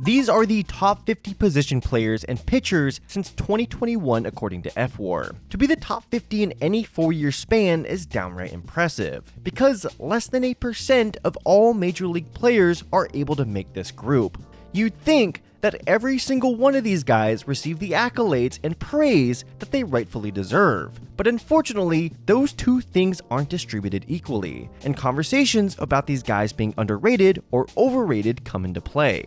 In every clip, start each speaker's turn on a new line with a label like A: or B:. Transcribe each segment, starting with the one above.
A: These are the top 50 position players and pitchers since 2021 according to FWAR. To be the top 50 in any 4-year span is downright impressive, because less than 8% of all major league players are able to make this group. You'd think that every single one of these guys receive the accolades and praise that they rightfully deserve. But unfortunately, those two things aren't distributed equally, and conversations about these guys being underrated or overrated come into play.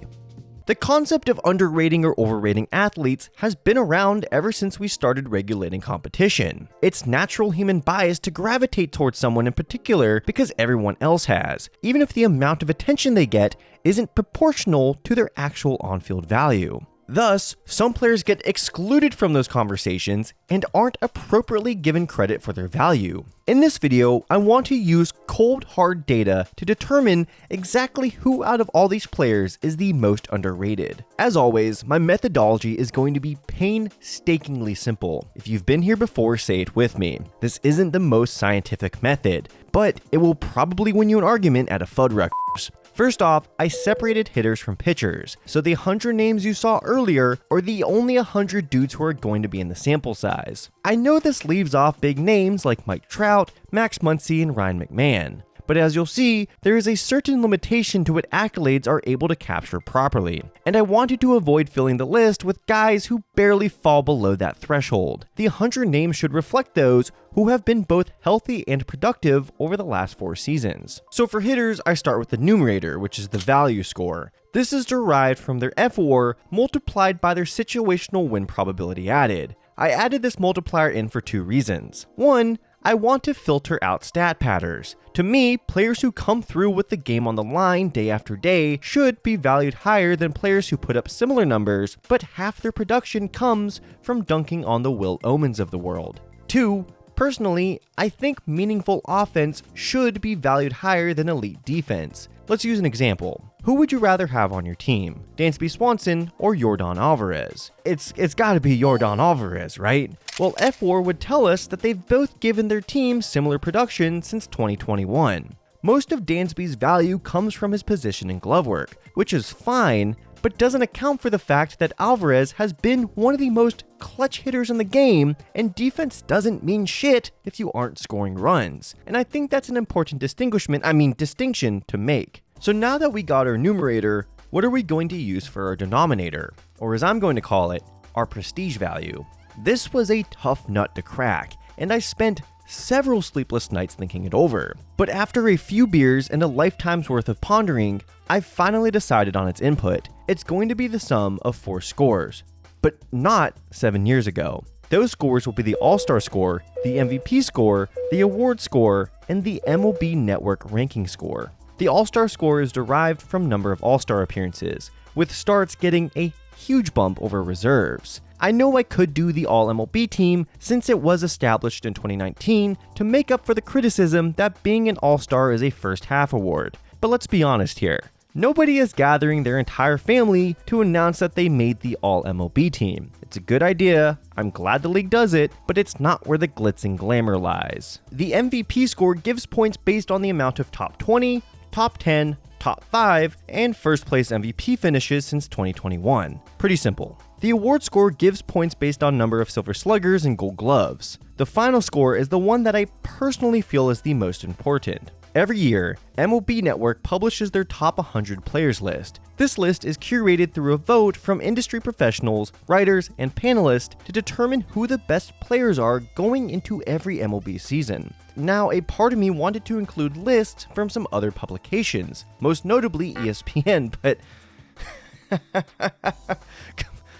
A: The concept of underrating or overrating athletes has been around ever since we started regulating competition. It's natural human bias to gravitate towards someone in particular because everyone else has, even if the amount of attention they get isn't proportional to their actual on-field value. Thus, some players get excluded from those conversations and aren't appropriately given credit for their value. In this video, I want to use cold hard data to determine exactly who out of all these players is the most underrated. As always, my methodology is going to be painstakingly simple. If you've been here before, say it with me. This isn't the most scientific method, but it will probably win you an argument at a Fuddruckers. First off, I separated hitters from pitchers, so the 100 names you saw earlier are the only 100 dudes who are going to be in the sample size. I know this leaves off big names like Mike Trout, Max Muncy, and Ryan McMahon, but as you'll see, there is a certain limitation to what accolades are able to capture properly, and I wanted to avoid filling the list with guys who barely fall below that threshold. The 100 names should reflect those who have been both healthy and productive over the last 4 seasons. So for hitters, I start with the numerator, which is the value score. This is derived from their FWAR multiplied by their situational win probability added. I added this multiplier in for 2 reasons. One, I want to filter out stat patterns. To me, players who come through with the game on the line day after day should be valued higher than players who put up similar numbers, but half their production comes from dunking on the Will Omens of the world. 2, personally, I think meaningful offense should be valued higher than elite defense. Let's use an example. Who would you rather have on your team, Dansby Swanson or Yordan Alvarez? It's gotta be Yordan Alvarez, right? Well, FWAR would tell us that they've both given their teams similar production since 2021. Most of Dansby's value comes from his position and glove work, which is fine, but doesn't account for the fact that Alvarez has been one of the most clutch hitters in the game, and defense doesn't mean shit if you aren't scoring runs. And I think that's an important distinction to make. So now that we got our numerator, what are we going to use for our denominator? Or as I'm going to call it, our prestige value. This was a tough nut to crack, and I spent several sleepless nights thinking it over. But after a few beers and a lifetime's worth of pondering, I finally decided on its input. It's going to be the sum of 4 scores, but not 7 years ago. Those scores will be the All-Star score, the MVP score, the award score, and the MLB Network ranking score. The All-Star score is derived from number of All-Star appearances, with starts getting a huge bump over reserves. I know I could do the All-MLB team since it was established in 2019 to make up for the criticism that being an All-Star is a first half award. But let's be honest here. Nobody is gathering their entire family to announce that they made the All-MLB team. It's a good idea, I'm glad the league does it, but it's not where the glitz and glamour lies. The MVP score gives points based on the amount of top 20, top 10, top 5, and first place MVP finishes since 2021. Pretty simple. The award score gives points based on number of silver sluggers and gold gloves. The final score is the one that I personally feel is the most important. Every year, MLB Network publishes their top 100 players list. This list is curated through a vote from industry professionals, writers, and panelists to determine who the best players are going into every MLB season. Now, a part of me wanted to include lists from some other publications, most notably ESPN, but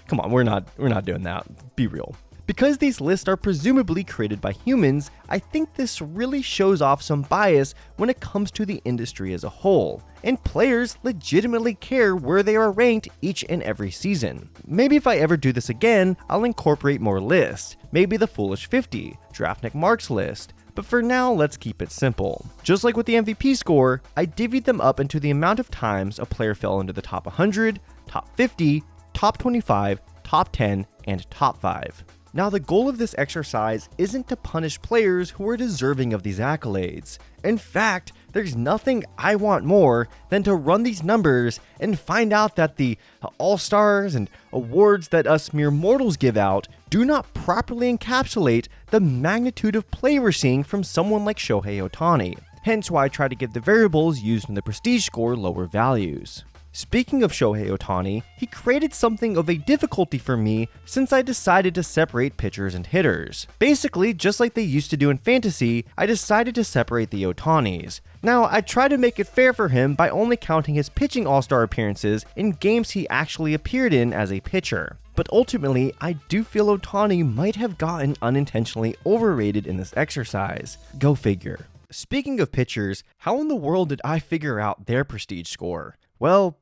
A: come on, we're not doing that. Be real. Because these lists are presumably created by humans, I think this really shows off some bias when it comes to the industry as a whole, and players legitimately care where they are ranked each and every season. Maybe if I ever do this again, I'll incorporate more lists, maybe the Foolish 50, Draftnik Marks list, but for now, let's keep it simple. Just like with the MVP score, I divvied them up into the amount of times a player fell into the top 100, top 50, top 25, top 10, and top 5. Now, the goal of this exercise isn't to punish players who are deserving of these accolades. In fact, There's nothing I want more than to run these numbers and find out that the all-stars and awards that us mere mortals give out do not properly encapsulate the magnitude of play we're seeing from someone like Shohei Ohtani. Hence why I try to give the variables used in the prestige score lower values. Speaking of Shohei Ohtani, he created something of a difficulty for me since I decided to separate pitchers and hitters. Basically, just like they used to do in fantasy, I decided to separate the Ohtanis. Now, I tried to make it fair for him by only counting his pitching all-star appearances in games he actually appeared in as a pitcher. But ultimately, I do feel Ohtani might have gotten unintentionally overrated in this exercise. Go figure. Speaking of pitchers, how in the world did I figure out their prestige score? Well,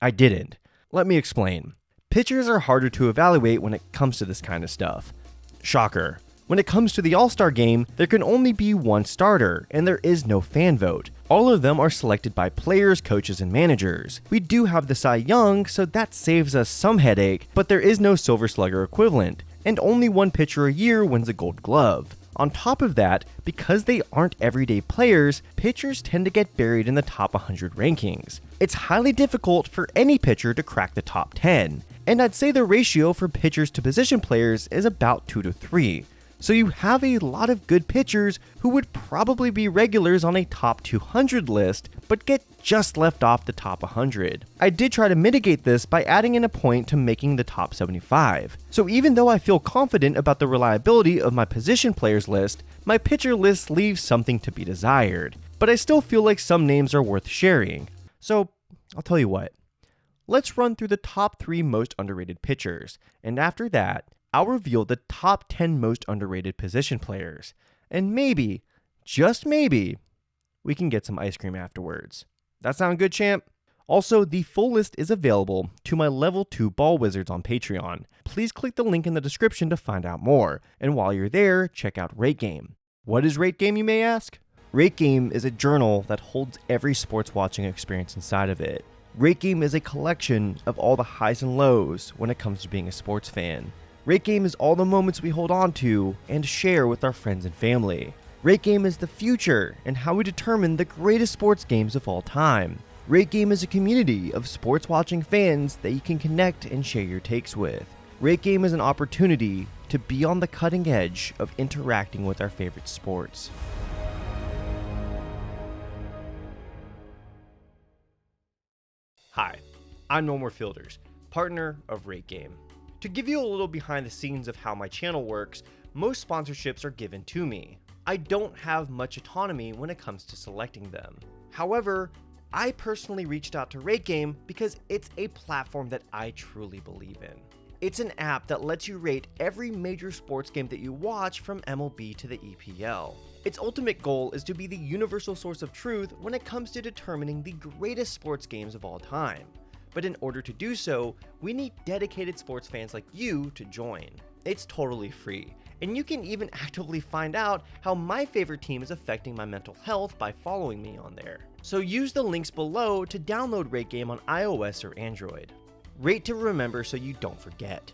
A: I didn't. Let me explain. Pitchers are harder to evaluate when it comes to this kind of stuff. Shocker. When it comes to the All-Star game, there can only be one starter, and there is no fan vote. All of them are selected by players, coaches, and managers. We do have the Cy Young, so that saves us some headache, but there is no Silver Slugger equivalent, and only one pitcher a year wins a Gold Glove. On top of that, because they aren't everyday players, pitchers tend to get buried in the top 100 rankings. It's highly difficult for any pitcher to crack the top 10, and I'd say the ratio for pitchers to position players is about 2 to 3. So you have a lot of good pitchers who would probably be regulars on a top 200 list, but get just left off the top 100. I did try to mitigate this by adding in a point to making the top 75. So even though I feel confident about the reliability of my position players list, my pitcher list leaves something to be desired. But I still feel like some names are worth sharing. So I'll tell you what. Let's run through the top 3 most underrated pitchers, and after that, I'll reveal the top 10 most underrated position players. And maybe, just maybe, we can get some ice cream afterwards. That sound good, champ? Also, the full list is available to my level 2 ball wizards on Patreon. Please click the link in the description to find out more. And while you're there, check out Rate Game. What is Rate Game, you may ask? Rate Game is a journal that holds every sports watching experience inside of it. Rate Game is a collection of all the highs and lows when it comes to being a sports fan. Rate Game is all the moments we hold on to and share with our friends and family. Rate Game is the future and how we determine the greatest sports games of all time. Rate Game is a community of sports watching fans that you can connect and share your takes with. Rate Game is an opportunity to be on the cutting edge of interacting with our favorite sports. Hi, I'm No More Fielders, partner of Rate Game. To give you a little behind the scenes of how my channel works, most sponsorships are given to me. I don't have much autonomy when it comes to selecting them. However, I personally reached out to Rate Game because it's a platform that I truly believe in. It's an app that lets you rate every major sports game that you watch from MLB to the EPL. Its ultimate goal is to be the universal source of truth when it comes to determining the greatest sports games of all time. But in order to do so, we need dedicated sports fans like you to join. It's totally free, and you can even actively find out how my favorite team is affecting my mental health by following me on there. So use the links below to download Rate Game on iOS or Android. Rate to remember so you don't forget.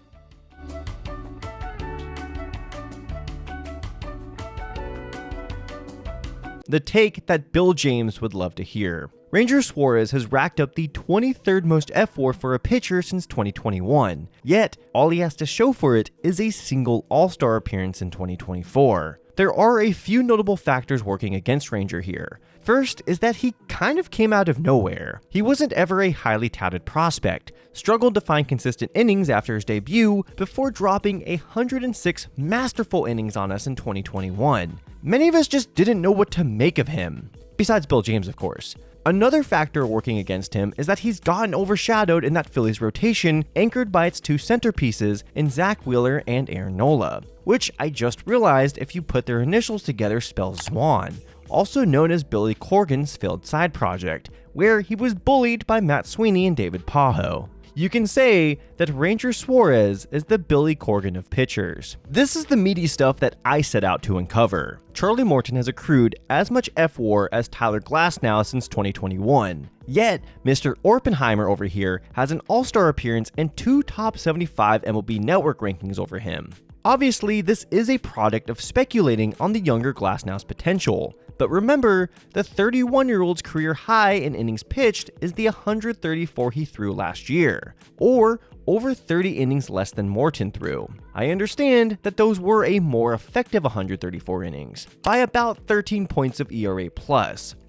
A: The take that Bill James would love to hear. Ranger Suarez has racked up the 23rd most F4 for a pitcher since 2021, yet all he has to show for it is a single All-Star appearance in 2024. There are a few notable factors working against Ranger here. First is that he kind of came out of nowhere. He wasn't ever a highly touted prospect, struggled to find consistent innings after his debut before dropping 106 masterful innings on us in 2021. Many of us just didn't know what to make of him. Besides Bill James, of course. Another factor working against him is that he's gotten overshadowed in that Phillies rotation, anchored by its two centerpieces in Zach Wheeler and Aaron Nola, which I just realized if you put their initials together spells Swan, also known as Billy Corgan's failed side project, where he was bullied by Matt Sweeney and David Pajo. You can say that Ranger Suarez is the Billy Corgan of pitchers. This is the meaty stuff that I set out to uncover. Charlie Morton has accrued as much F-WAR as Tyler Glasnow since 2021. Yet, Mr. Oppenheimer over here has an All-Star appearance and 2 top 75 MLB Network rankings over him. Obviously, this is a product of speculating on the younger Glasnow's potential, but remember, the 31-year-old's career high in innings pitched is the 134 he threw last year, or over 30 innings less than Morton threw. I understand that those were a more effective 134 innings, by about 13 points of ERA+.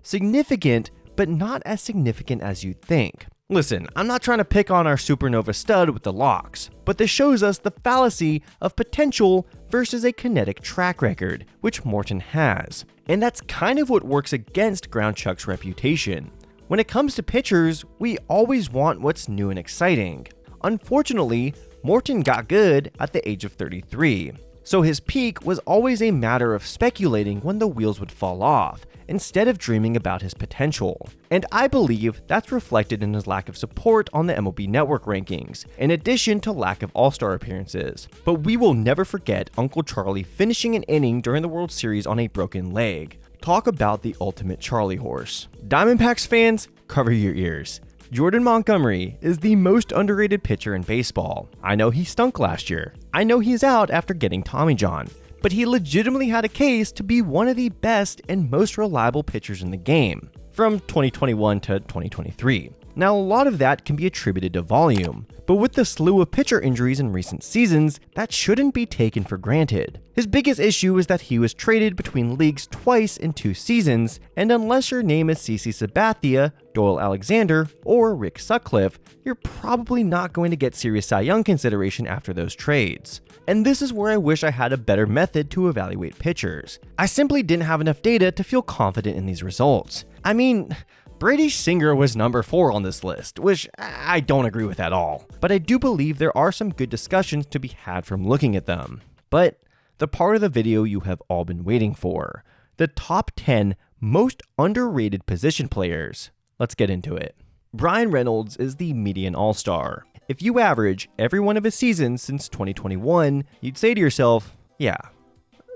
A: Significant, but not as significant as you'd think. Listen, I'm not trying to pick on our supernova stud with the locks, but this shows us the fallacy of potential versus a kinetic track record, which Morton has. And that's kind of what works against Groundchuck's reputation. When it comes to pitchers, we always want what's new and exciting. Unfortunately, Morton got good at the age of 33, so his peak was always a matter of speculating when the wheels would fall off, instead of dreaming about his potential. And I believe that's reflected in his lack of support on the MLB Network rankings, in addition to lack of All-Star appearances. But we will never forget Uncle Charlie finishing an inning during the World Series on a broken leg. Talk about the ultimate Charlie horse. Diamondbacks fans, cover your ears. Jordan Montgomery is the most underrated pitcher in baseball. I know he stunk last year. I know he's out after getting Tommy John. But he legitimately had a case to be one of the best and most reliable pitchers in the game, from 2021 to 2023. Now, a lot of that can be attributed to volume, but with the slew of pitcher injuries in recent seasons, that shouldn't be taken for granted. His biggest issue is that he was traded between leagues twice in 2 seasons, and unless your name is CC Sabathia, Doyle Alexander, or Rick Sutcliffe, you're probably not going to get serious Cy Young consideration after those trades. And this is where I wish I had a better method to evaluate pitchers. I simply didn't have enough data to feel confident in these results. I mean, Brady Singer was number 4 on this list, which I don't agree with at all. But I do believe there are some good discussions to be had from looking at them. But the part of the video you have all been waiting for, the top 10 most underrated position players. Let's get into it. Bryan Reynolds is the median all-star. If you average every one of his seasons since 2021, you'd say to yourself, yeah,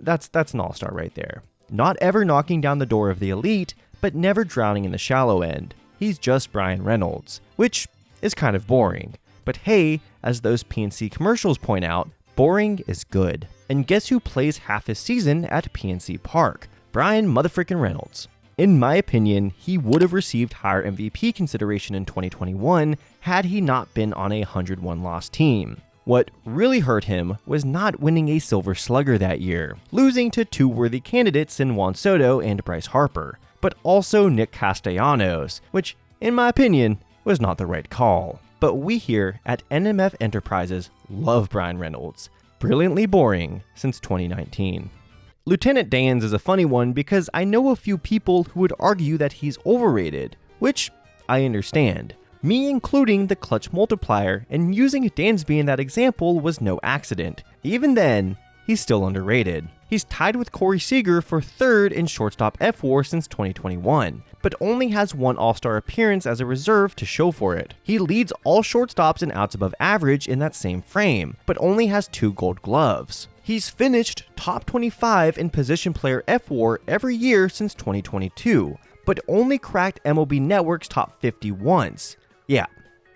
A: that's an all-star right there. Not ever knocking down the door of the elite, but never drowning in the shallow end. He's just Bryan Reynolds, which is kind of boring. But hey, as those PNC commercials point out, boring is good. And guess who plays half his season at PNC Park? Bryan motherfucking Reynolds. In my opinion, he would have received higher MVP consideration in 2021 had he not been on a 101-loss team. What really hurt him was not winning a Silver Slugger that year, losing to 2 worthy candidates in Juan Soto and Bryce Harper, but also Nick Castellanos, which, in my opinion, was not the right call. But we here at NMF Enterprises love Bryan Reynolds, brilliantly boring since 2019. Lieutenant Dan's is a funny one because I know a few people who would argue that he's overrated, which I understand. Me including the clutch multiplier, and using Dansby in that example was no accident. Even then, he's still underrated. He's tied with Corey Seager for 3rd in shortstop F-WAR since 2021, but only has 1 All-Star appearance as a reserve to show for it. He leads all shortstops in outs above average in that same frame, but only has 2 Gold Gloves. He's finished top 25 in position player F-WAR every year since 2022, but only cracked MLB Network's top 50 once. Yeah,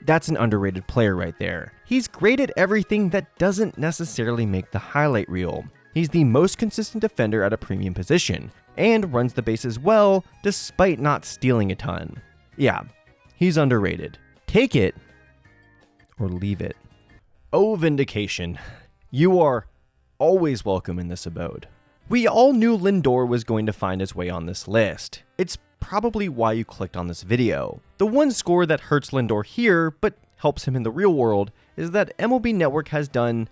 A: that's an underrated player right there. He's great at everything that doesn't necessarily make the highlight reel. He's the most consistent defender at a premium position, and runs the bases well despite not stealing a ton. Yeah, he's underrated. Take it, or leave it. Oh, vindication. You are always welcome in this abode. We all knew Lindor was going to find his way on this list. It's probably why you clicked on this video. The one score that hurts Lindor here, but helps him in the real world, is that MLB Network has done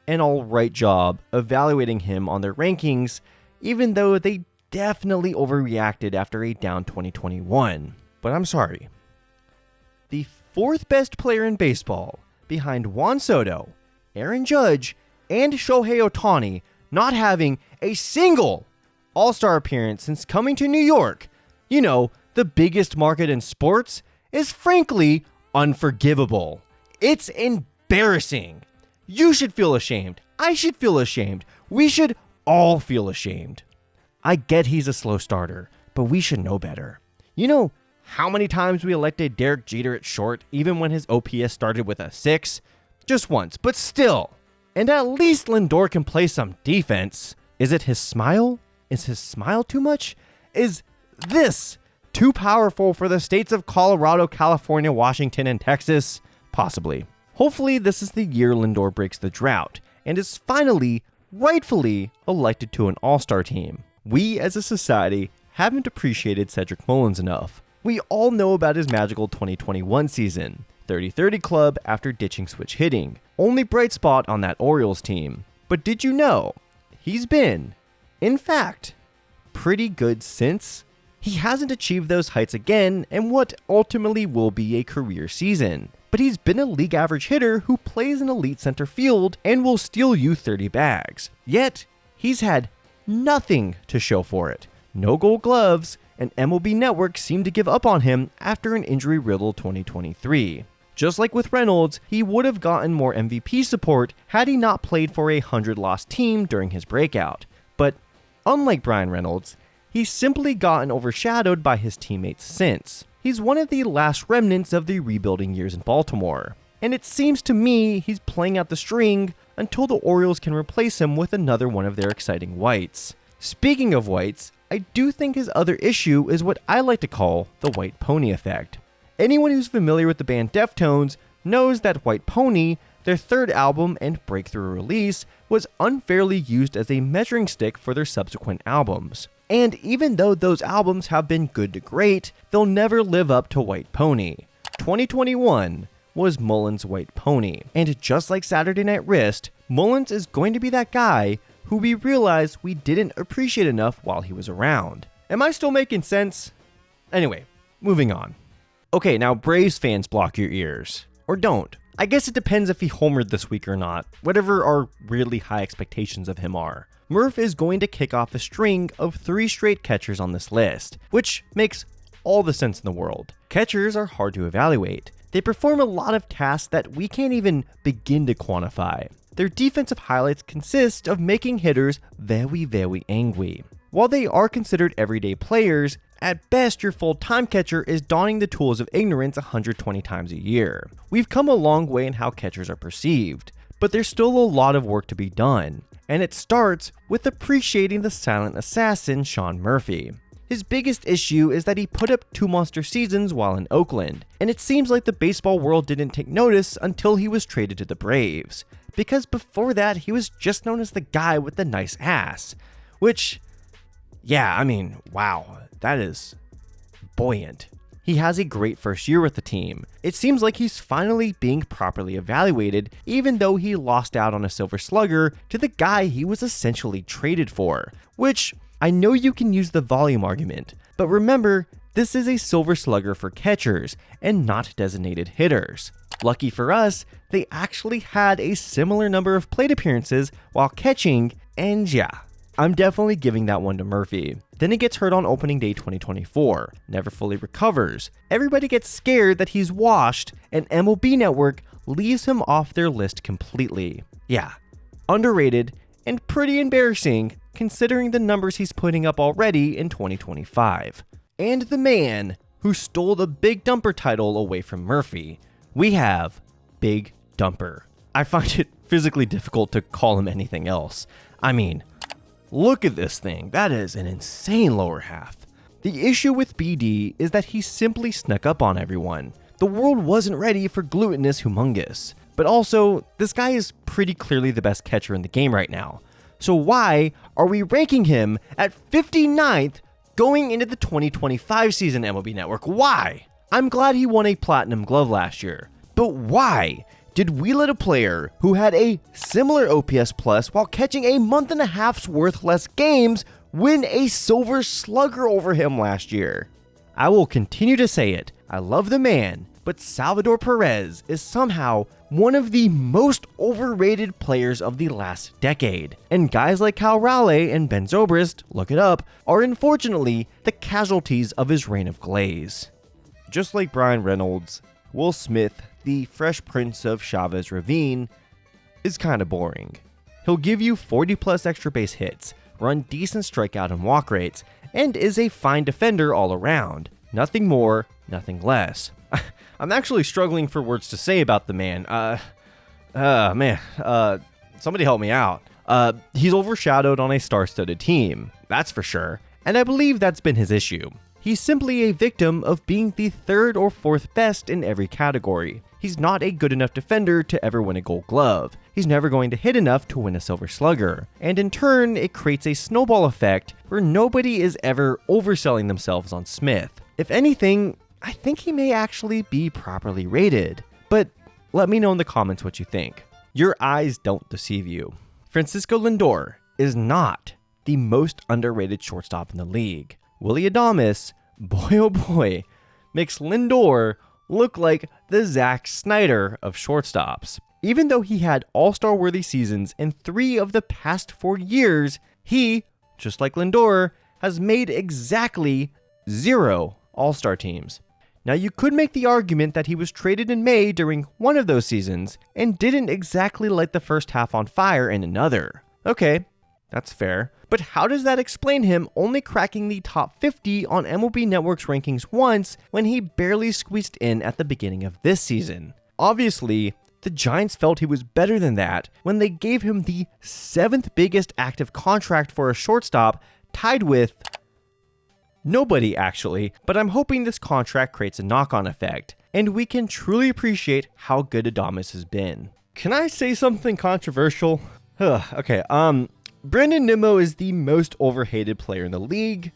A: an alright job evaluating him on their rankings, even though they definitely overreacted after a down 2021. But I'm sorry. The 4th best player in baseball, behind Juan Soto, Aaron Judge, and Shohei Ohtani, not having a single All-Star appearance since coming to New York, you know, the biggest market in sports, is frankly unforgivable. It's embarrassing. You should feel ashamed. I should feel ashamed. We should all feel ashamed. I get he's a slow starter, but we should know better. You know how many times we elected Derek Jeter at short, even when his OPS started with a 6? Just once, but still. And at least Lindor can play some defense. Is it his smile? Is his smile too much? Is this too powerful for the states of Colorado, California, Washington, and Texas? Possibly. Hopefully this is the year Lindor breaks the drought and is finally, rightfully, elected to an all-star team. We as a society haven't appreciated Cedric Mullins enough. We all know about his magical 2021 season, 30-30 club after ditching switch hitting, only bright spot on that Orioles team. But did you know, he's been, in fact, pretty good since. He hasn't achieved those heights again in what ultimately will be a career season, but he's been a league average hitter who plays in elite center field and will steal you 30 bags. Yet, he's had nothing to show for it. No gold gloves, and MLB Network seemed to give up on him after an injury-riddled 2023. Just like with Reynolds, he would have gotten more MVP support had he not played for a 100-loss team during his breakout. But unlike Brian Reynolds, he's simply gotten overshadowed by his teammates since. He's one of the last remnants of the rebuilding years in Baltimore, and it seems to me he's playing out the string until the Orioles can replace him with another one of their exciting whites. Speaking of whites, I do think his other issue is what I like to call the white pony effect. Anyone who's familiar with the band Deftones knows that White Pony, their third album and breakthrough release, was unfairly used as a measuring stick for their subsequent albums. And even though those albums have been good to great, they'll never live up to White Pony. 2021 was Mullins' White Pony, and just like Saturday Night Wrist, Mullins is going to be that guy who we realized we didn't appreciate enough while he was around. Am I still making sense? Anyway, moving on. Okay, now Braves fans, block your ears. Or don't. I guess it depends if he homered this week or not, whatever our really high expectations of him are. Murph is going to kick off a string of 3 straight catchers on this list, which makes all the sense in the world. Catchers are hard to evaluate. They perform a lot of tasks that we can't even begin to quantify. Their defensive highlights consist of making hitters very, very angry. While they are considered everyday players, at best your full-time catcher is donning the tools of ignorance 120 times a year. We've come a long way in how catchers are perceived, but there's still a lot of work to be done, and it starts with appreciating the silent assassin Sean Murphy. His biggest issue is that he put up 2 monster seasons while in Oakland, and it seems like the baseball world didn't take notice until he was traded to the Braves, because before that he was just known as the guy with the nice ass, which, yeah, I mean, wow, that is buoyant. He has a great first year with the team. It seems like he's finally being properly evaluated, even though he lost out on a Silver Slugger to the guy he was essentially traded for, which I know you can use the volume argument, but remember, this is a Silver Slugger for catchers and not designated hitters. Lucky for us, they actually had a similar number of plate appearances while catching, and yeah, I'm definitely giving that one to Murphy. Then he gets hurt on opening day 2024, never fully recovers. Everybody gets scared that he's washed, and MLB Network leaves him off their list completely. Yeah, underrated and pretty embarrassing considering the numbers he's putting up already in 2025. And the man who stole the Big Dumper title away from Murphy, we have Big Dumper. I find it physically difficult to call him anything else. I mean, look at this thing, that is an insane lower half. The issue with BD is that he simply snuck up on everyone. The world wasn't ready for glutinous humongous. But also, this guy is pretty clearly the best catcher in the game right now. So why are we ranking him at 59th going into the 2025 season, MLB Network? Why? I'm glad he won a Platinum Glove last year. But why did we let a player who had a similar OPS plus while catching a month and a half's worth less games win a Silver Slugger over him last year? I will continue to say it. I love the man, but Salvador Perez is somehow one of the most overrated players of the last decade. And guys like Cal Raleigh and Ben Zobrist, look it up, are unfortunately the casualties of his reign of glaze. Just like Brian Reynolds, Will Smith, the Fresh Prince of Chavez Ravine, is kinda boring. He'll give you 40 plus extra base hits, run decent strikeout and walk rates, and is a fine defender all around. Nothing more, nothing less. I'm actually struggling for words to say about the man. Somebody help me out. He's overshadowed on a star-studded team, that's for sure, and I believe that's been his issue. He's simply a victim of being the third or fourth best in every category. He's not a good enough defender to ever win a Gold Glove. He's never going to hit enough to win a Silver Slugger. And in turn, it creates a snowball effect where nobody is ever overselling themselves on Smith. If anything, I think he may actually be properly rated. But let me know in the comments what you think. Your eyes don't deceive you. Francisco Lindor is not the most underrated shortstop in the league. Willy Adames, boy oh boy, makes Lindor look like the Zack Snyder of shortstops. Even though he had all-star worthy seasons in 3 of the past 4 years, he, just like Lindor, has made exactly 0 all-star teams. Now you could make the argument that he was traded in May during one of those seasons and didn't exactly light the first half on fire in another. Okay, that's fair. But how does that explain him only cracking the top 50 on MLB Network's rankings once when he barely squeezed in at the beginning of this season? Obviously, the Giants felt he was better than that when they gave him the 7th biggest active contract for a shortstop, tied with nobody actually, but I'm hoping this contract creates a knock-on effect, and we can truly appreciate how good Adames has been. Can I say something controversial? Okay, Brandon Nimmo is the most overhated player in the league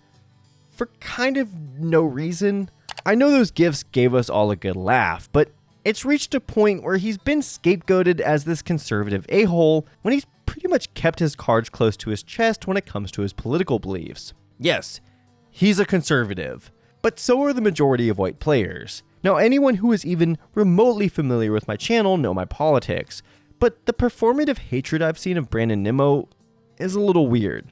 A: for kind of no reason. I know those gifts gave us all a good laugh, but it's reached a point where he's been scapegoated as this conservative a-hole when he's pretty much kept his cards close to his chest when it comes to his political beliefs. Yes, he's a conservative, but so are the majority of white players. Now, anyone who is even remotely familiar with my channel know my politics, but the performative hatred I've seen of Brandon Nimmo is a little weird.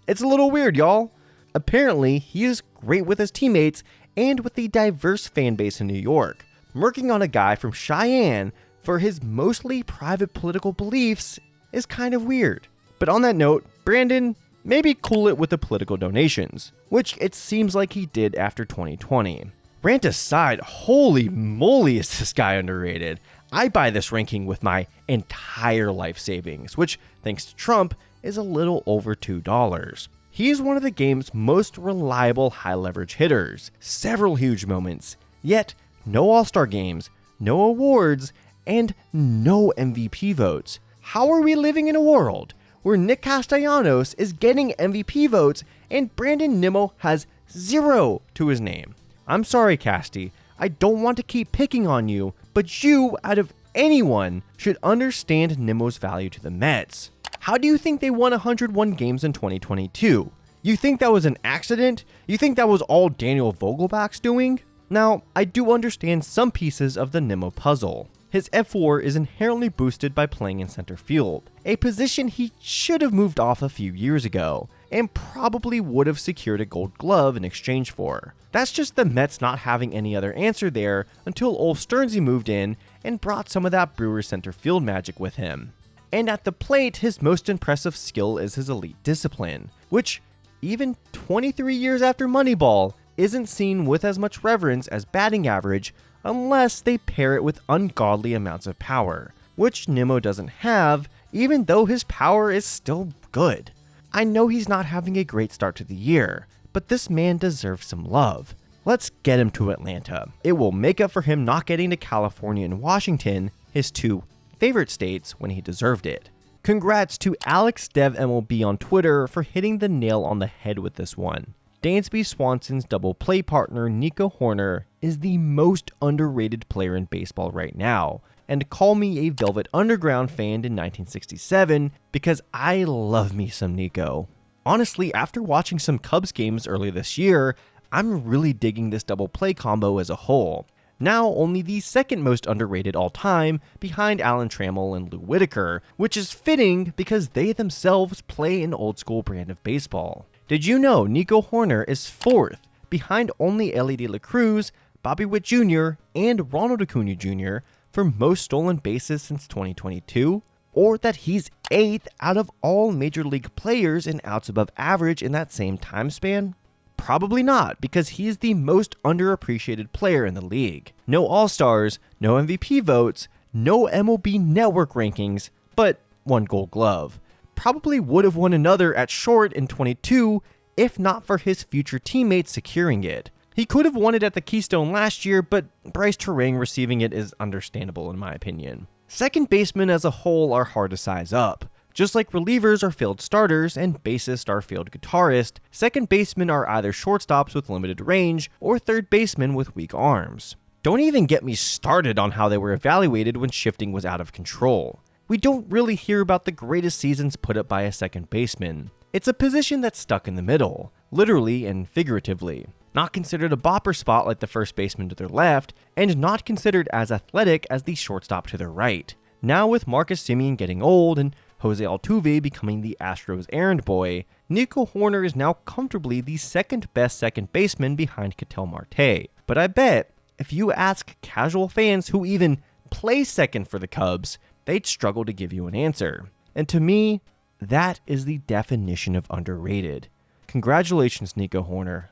A: It's a little weird, y'all. Apparently, he is great with his teammates and with the diverse fan base in New York. Murking on a guy from Cheyenne for his mostly private political beliefs is kind of weird. But on that note, Brandon, maybe cool it with the political donations, which it seems like he did after 2020. Rant aside, holy moly is this guy underrated. I buy this ranking with my entire life savings, which, thanks to Trump, is a little over $2. He is one of the game's most reliable high-leverage hitters, several huge moments, yet no All-Star games, no awards, and no MVP votes. How are we living in a world where Nick Castellanos is getting MVP votes and Brandon Nimmo has 0 to his name? I'm sorry, Casty, I don't want to keep picking on you, but you, out of anyone, should understand Nimmo's value to the Mets. How do you think they won 101 games in 2022? You think that was an accident? You think that was all Daniel Vogelbach's doing? Now, I do understand some pieces of the Nimmo puzzle. His F4 is inherently boosted by playing in center field, a position he should have moved off a few years ago, and probably would have secured a Gold Glove in exchange for. That's just the Mets not having any other answer there until Ulf Stearnsy moved in and brought some of that Brewers center field magic with him. And at the plate, his most impressive skill is his elite discipline, which, even 23 years after Moneyball, isn't seen with as much reverence as batting average unless they pair it with ungodly amounts of power, which Nimmo doesn't have, even though his power is still good. I know he's not having a great start to the year, but this man deserves some love. Let's get him to Atlanta. It will make up for him not getting to California and Washington, his 2 favorite states, when he deserved it. Congrats to AlexDevMLB on Twitter for hitting the nail on the head with this one. Dansby Swanson's double play partner Nico Hoerner is the most underrated player in baseball right now, and call me a Velvet Underground fan in 1967 because I love me some Nico. Honestly, after watching some Cubs games earlier this year, I'm really digging this double play combo as a whole. Now only the second most underrated all time, behind Alan Trammell and Lou Whitaker, which is fitting because they themselves play an old school brand of baseball. Did you know Nico Hoerner is 4th, behind only Ellie De La Cruz, Bobby Witt Jr., and Ronald Acuna Jr. for most stolen bases since 2022? Or that he's 8th out of all Major League players in outs above average in that same time span? Probably not, because he is the most underappreciated player in the league. No All-Stars, no MVP votes, no MLB Network rankings, but one Gold Glove. Probably would have won another at short in 22 if not for his future teammates securing it. He could have won it at the Keystone last year, but Bryce Terang receiving it is understandable in my opinion. Second basemen as a whole are hard to size up. Just like relievers are failed starters and bassists are failed guitarists, second basemen are either shortstops with limited range or third basemen with weak arms. Don't even get me started on how they were evaluated when shifting was out of control. We don't really hear about the greatest seasons put up by a second baseman. It's a position that's stuck in the middle, literally and figuratively. Not considered a bopper spot like the first baseman to their left, and not considered as athletic as the shortstop to their right. Now with Marcus Semien getting old and Jose Altuve becoming the Astros errand boy, Nico Hoerner is now comfortably the second best second baseman behind Ketel Marte. But I bet if you ask casual fans who even play second for the Cubs, they'd struggle to give you an answer. And to me, that is the definition of underrated. Congratulations, Nico Hoerner.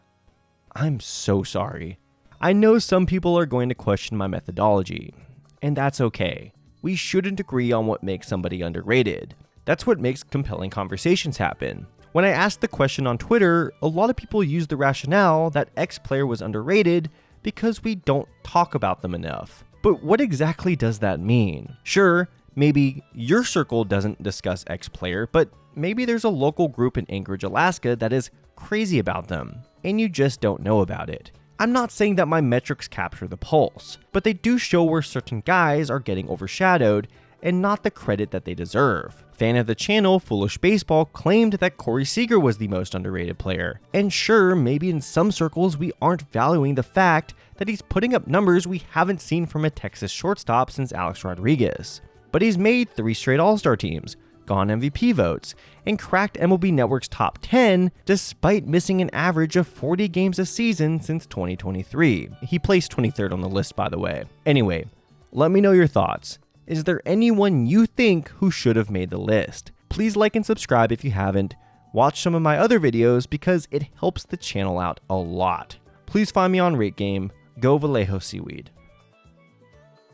A: I'm so sorry. I know some people are going to question my methodology, and that's okay. We shouldn't agree on what makes somebody underrated. That's what makes compelling conversations happen. When I asked the question on Twitter, a lot of people used the rationale that X player was underrated because we don't talk about them enough. But what exactly does that mean? Sure, maybe your circle doesn't discuss X player, but maybe there's a local group in Anchorage, Alaska that is crazy about them, and you just don't know about it. I'm not saying that my metrics capture the pulse, but they do show where certain guys are getting overshadowed and not the credit that they deserve. Fan of the channel, Foolish Baseball, claimed that Corey Seager was the most underrated player. And sure, maybe in some circles we aren't valuing the fact that he's putting up numbers we haven't seen from a Texas shortstop since Alex Rodriguez. But he's made 3 straight All-Star teams, gone MVP votes, and cracked MLB Network's top 10 despite missing an average of 40 games a season since 2023. He placed 23rd on the list, by the way. Anyway, let me know your thoughts. Is there anyone you think who should have made the list? Please like and subscribe if you haven't. Watch some of my other videos because it helps the channel out a lot. Please find me on Rate Game. Go Vallejo Seaweed.